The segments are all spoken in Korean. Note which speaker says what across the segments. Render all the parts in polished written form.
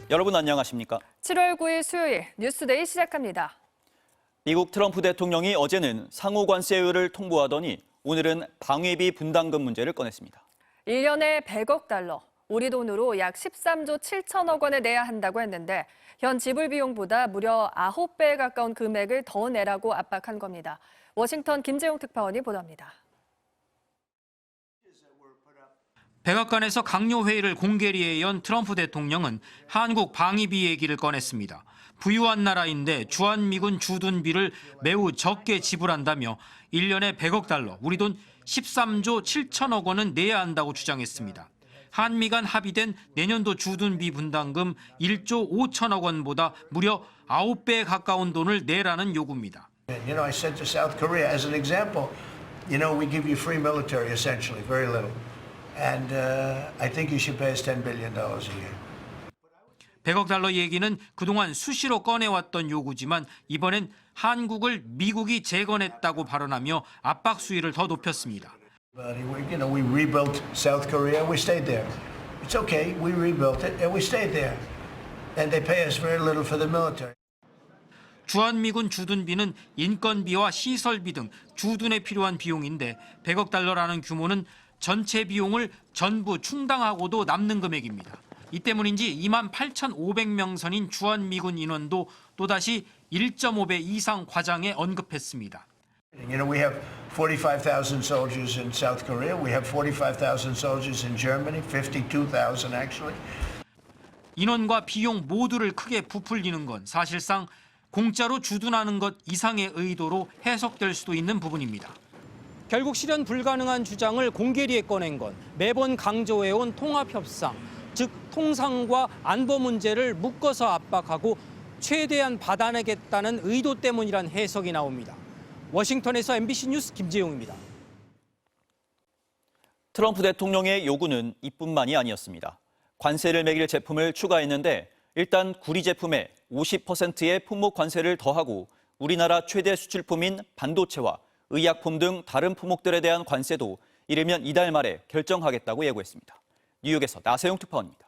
Speaker 1: 여러분 안녕하십니까?
Speaker 2: 7월 9일 수요일 뉴스데이 시작합니다.
Speaker 1: 미국 트럼프 대통령이 어제는 상호 관세율을 통보하더니 오늘은 방위비 분담금 문제를 꺼냈습니다.
Speaker 2: 1년에 100억 달러, 우리 돈으로 약 13조 7천억 원을 내야 한다고 했는데 현 지불 비용보다 무려 9배에 가까운 금액을 더 내라고 압박한 겁니다. 워싱턴 김재용 특파원이 보도합니다.
Speaker 3: 백악관에서 강요 회의를 공개리에 연 트럼프 대통령은 한국 방위비 얘기를 꺼냈습니다. 부유한 나라인데 주한미군 주둔비를 매우 적게 지불한다며 1년에 100억 달러, 우리 돈 13조 7천억 원은 내야 한다고 주장했습니다. 한미 간 합의된 내년도 주둔비 분담금 1조 5천억 원보다 무려 9배에 가까운 돈을 내라는 요구입니다.
Speaker 4: You know, I said to South Korea as an example, we give you free military essentially, very little. And I think you should pay us $10 billion a year.
Speaker 3: 100억 달러 얘기는 그동안 수시로 꺼내왔던 요구지만 이번엔 한국을 미국이 재건했다고 발언하며 압박 수위를 더 높였습니다.
Speaker 4: But we rebuilt South Korea. We stayed there. It's okay. We rebuilt it and we stayed there. And they pay us very little for the military.
Speaker 3: 주한미군 주둔비는 인건비와 시설비 등 주둔에 필요한 비용인데 100억 달러라는 규모는 전체 비용을 전부 충당하고도 남는 금액입니다. 이 때문인지 28,500명 선인 주한미군 인원도 또다시 1.5배 이상 과장해 언급했습니다.
Speaker 4: We have 45,000 soldiers in South Korea. We have 45,000 soldiers in Germany, 52,000 actually.
Speaker 3: 인원과 비용 모두를 크게 부풀리는 건 사실상 공짜로 주둔하는 것 이상의 의도로 해석될 수도 있는 부분입니다. 결국 실현 불가능한 주장을 공개리에 꺼낸 건 매번 강조해온 통합협상, 즉 통상과 안보 문제를 묶어서 압박하고 최대한 받아내겠다는 의도 때문이란 해석이 나옵니다. 워싱턴에서 MBC 뉴스 김재용입니다.
Speaker 1: 트럼프 대통령의 요구는 이뿐만이 아니었습니다. 관세를 매길 제품을 추가했는데 일단 구리 제품에 50%의 품목 관세를 더하고 우리나라 최대 수출품인 반도체와 의약품 등 다른 품목들에 대한 관세도 이르면 이달 말에 결정하겠다고 예고했습니다. 뉴욕에서 나세용 특파원입니다.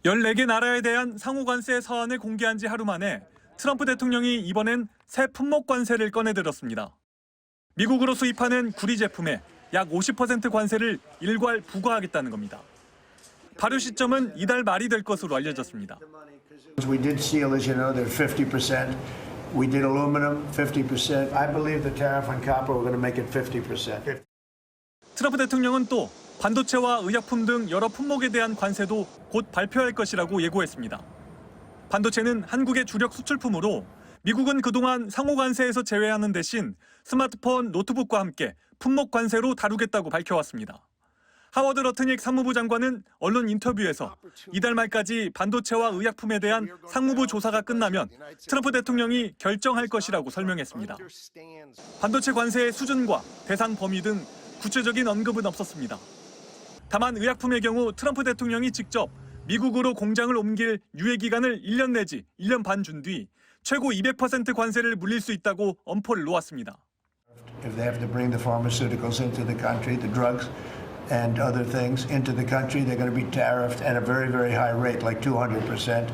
Speaker 5: 14개 나라에 대한 상호 관세 사안을 공개한 지 하루 만에 트럼프 대통령이 이번엔 새 품목 관세를 꺼내들었습니다. 미국으로 수입하는 구리 제품에 약 50% 관세를 일괄 부과하겠다는 겁니다. 발효 시점은 이달 말이 될 것으로 알려졌습니다.
Speaker 4: We did steel, as you know, they're 50%. We did aluminum, 50%. I believe the tariff on copper, we're going to make it 50%.
Speaker 5: 트럼프 대통령은 또 반도체와 의약품 등 여러 품목에 대한 관세도 곧 발표할 것이라고 예고했습니다. 반도체는 한국의 주력 수출품으로 미국은 그동안 상호 관세에서 제외하는 대신 스마트폰, 노트북과 함께 품목 관세로 다루겠다고 밝혀왔습니다. 하워드 러트닉 상무부 장관은 언론 인터뷰에서 이달 말까지 반도체와 의약품에 대한 상무부 조사가 끝나면 트럼프 대통령이 결정할 것이라고 설명했습니다. 반도체 관세의 수준과 대상 범위 등 구체적인 언급은 없었습니다. 다만 의약품의 경우 트럼프 대통령이 직접 미국으로 공장을 옮길 유예 기간을 1년 내지 1년 반 준 뒤 최고 200% 관세를 물릴 수 있다고 엄포를 놓았습니다.
Speaker 4: If they have to bring the pharmaceuticals into the country, the drugs and other things into the country, they're going to be tariffed at a very, very high rate, like 200%.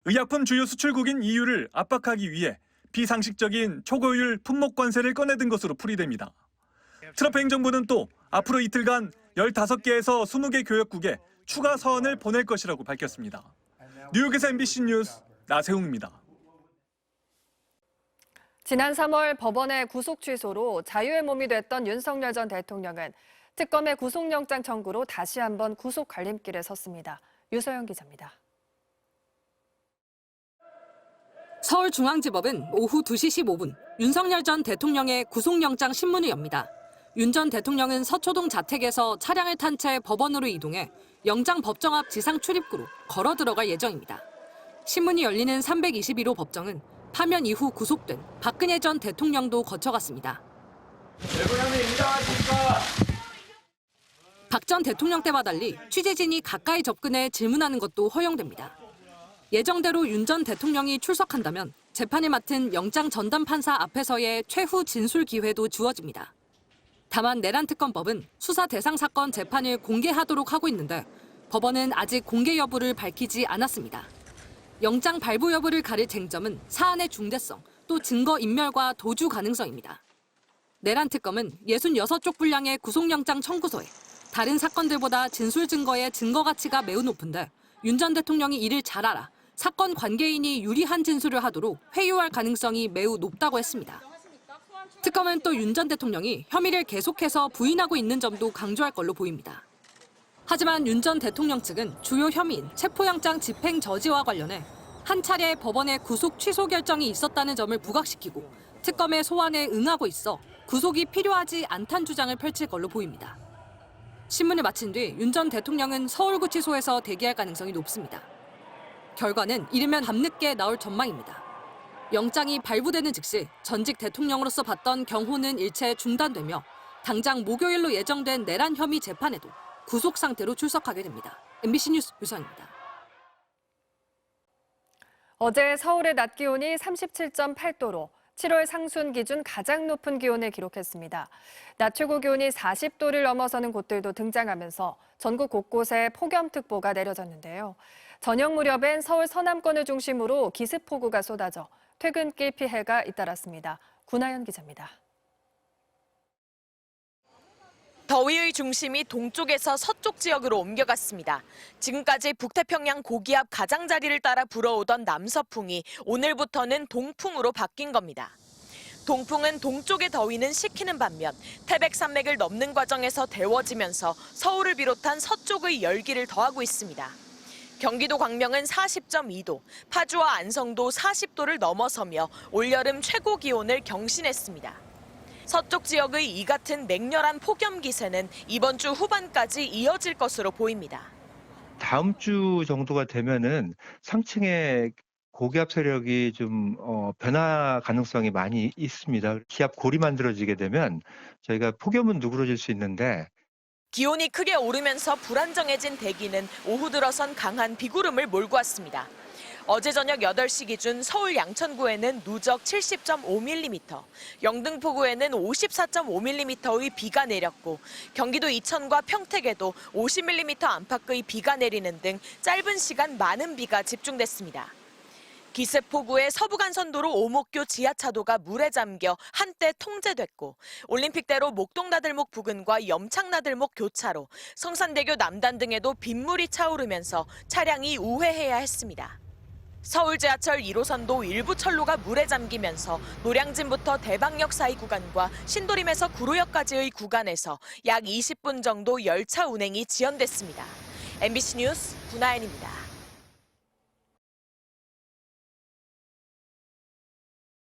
Speaker 5: 의약품 주요 수출국인 EU를 압박하기 위해 비상식적인 초고율 품목 관세를 꺼내든 것으로 풀이됩니다. 트럼프 행정부는 또 앞으로 이틀간 15개에서 20개 교역국에 추가 서한을 보낼 것이라고 밝혔습니다. 뉴욕에서 MBC 뉴스 나세웅입니다.
Speaker 2: 지난 3월 법원의 구속 취소로 자유의 몸이 됐던 윤석열 전 대통령은 특검의 구속영장 청구로 다시 한번 구속 갈림길에 섰습니다. 유서영 기자입니다.
Speaker 6: 서울중앙지법은 오후 2시 15분 윤석열 전 대통령의 구속영장 신문을 엽니다. 윤 전 대통령은 서초동 자택에서 차량을 탄 채 법원으로 이동해 영장 법정 앞 지상 출입구로 걸어 들어갈 예정입니다. 신문이 열리는 321호 법정은 파면 이후 구속된 박근혜 전 대통령도 거쳐갔습니다. 박 전 대통령 때와 달리 취재진이 가까이 접근해 질문하는 것도 허용됩니다. 예정대로 윤 전 대통령이 출석한다면 재판을 맡은 영장 전담 판사 앞에서의 최후 진술 기회도 주어집니다. 다만 내란 특검법은 수사 대상 사건 재판을 공개하도록 하고 있는데 법원은 아직 공개 여부를 밝히지 않았습니다. 영장 발부 여부를 가릴 쟁점은 사안의 중대성, 또 증거 인멸과 도주 가능성입니다. 내란 특검은 66쪽 분량의 구속영장 청구서에 다른 사건들보다 진술 증거의 증거 가치가 매우 높은데 윤 전 대통령이 이를 잘 알아 사건 관계인이 유리한 진술을 하도록 회유할 가능성이 매우 높다고 했습니다. 특검은 또 윤 전 대통령이 혐의를 계속해서 부인하고 있는 점도 강조할 걸로 보입니다. 하지만 윤 전 대통령 측은 주요 혐의인 체포영장 집행 저지와 관련해 한 차례 법원의 구속 취소 결정이 있었다는 점을 부각시키고 특검의 소환에 응하고 있어 구속이 필요하지 않다는 주장을 펼칠 걸로 보입니다. 신문을 마친 뒤 윤 전 대통령은 서울구치소에서 대기할 가능성이 높습니다. 결과는 이르면 밤늦게 나올 전망입니다. 영장이 발부되는 즉시 전직 대통령으로서 받던 경호는 일체 중단되며 당장 목요일로 예정된 내란 혐의 재판에도 구속 상태로 출석하게 됩니다. MBC 뉴스 유선입니다.
Speaker 2: 어제 서울의 낮 기온이 37.8도로 7월 상순 기준 가장 높은 기온을 기록했습니다. 낮 최고 기온이 40도를 넘어서는 곳들도 등장하면서 전국 곳곳에 폭염특보가 내려졌는데요. 저녁 무렵엔 서울 서남권을 중심으로 기습폭우가 쏟아져 퇴근길 피해가 잇따랐습니다. 구나연 기자입니다.
Speaker 7: 더위의 중심이 동쪽에서 서쪽 지역으로 옮겨갔습니다. 지금까지 북태평양 고기압 가장자리를 따라 불어오던 남서풍이 오늘부터는 동풍으로 바뀐 겁니다. 동풍은 동쪽의 더위는 식히는 반면 태백산맥을 넘는 과정에서 데워지면서 서울을 비롯한 서쪽의 열기를 더하고 있습니다. 경기도 광명은 40.2도, 파주와 안성도 40도를 넘어서며 올여름 최고 기온을 경신했습니다. 서쪽 지역의 이 같은 맹렬한 폭염 기세는 이번 주 후반까지 이어질 것으로 보입니다.
Speaker 8: 다음 주 정도가 되면은 상층의 고기압 세력이 좀 변화 가능성이 많이 있습니다. 기압 골이 만들어지게 되면 저희가 폭염은 누그러질 수 있는데
Speaker 7: 기온이 크게 오르면서 불안정해진 대기는 오후 들어선 강한 비구름을 몰고 왔습니다. 어제 저녁 8시 기준 서울 양천구에는 누적 70.5mm, 영등포구에는 54.5mm의 비가 내렸고 경기도 이천과 평택에도 50mm 안팎의 비가 내리는 등 짧은 시간 많은 비가 집중됐습니다. 기습폭우에 서부간선도로 오목교 지하차도가 물에 잠겨 한때 통제됐고 올림픽대로 목동나들목 부근과 염창나들목 교차로, 성산대교 남단 등에도 빗물이 차오르면서 차량이 우회해야 했습니다. 서울 지하철 1호선도 일부 철로가 물에 잠기면서 노량진부터 대방역 사이 구간과 신도림에서 구로역까지의 구간에서 약 20분 정도 열차 운행이 지연됐습니다. MBC 뉴스 구나연입니다.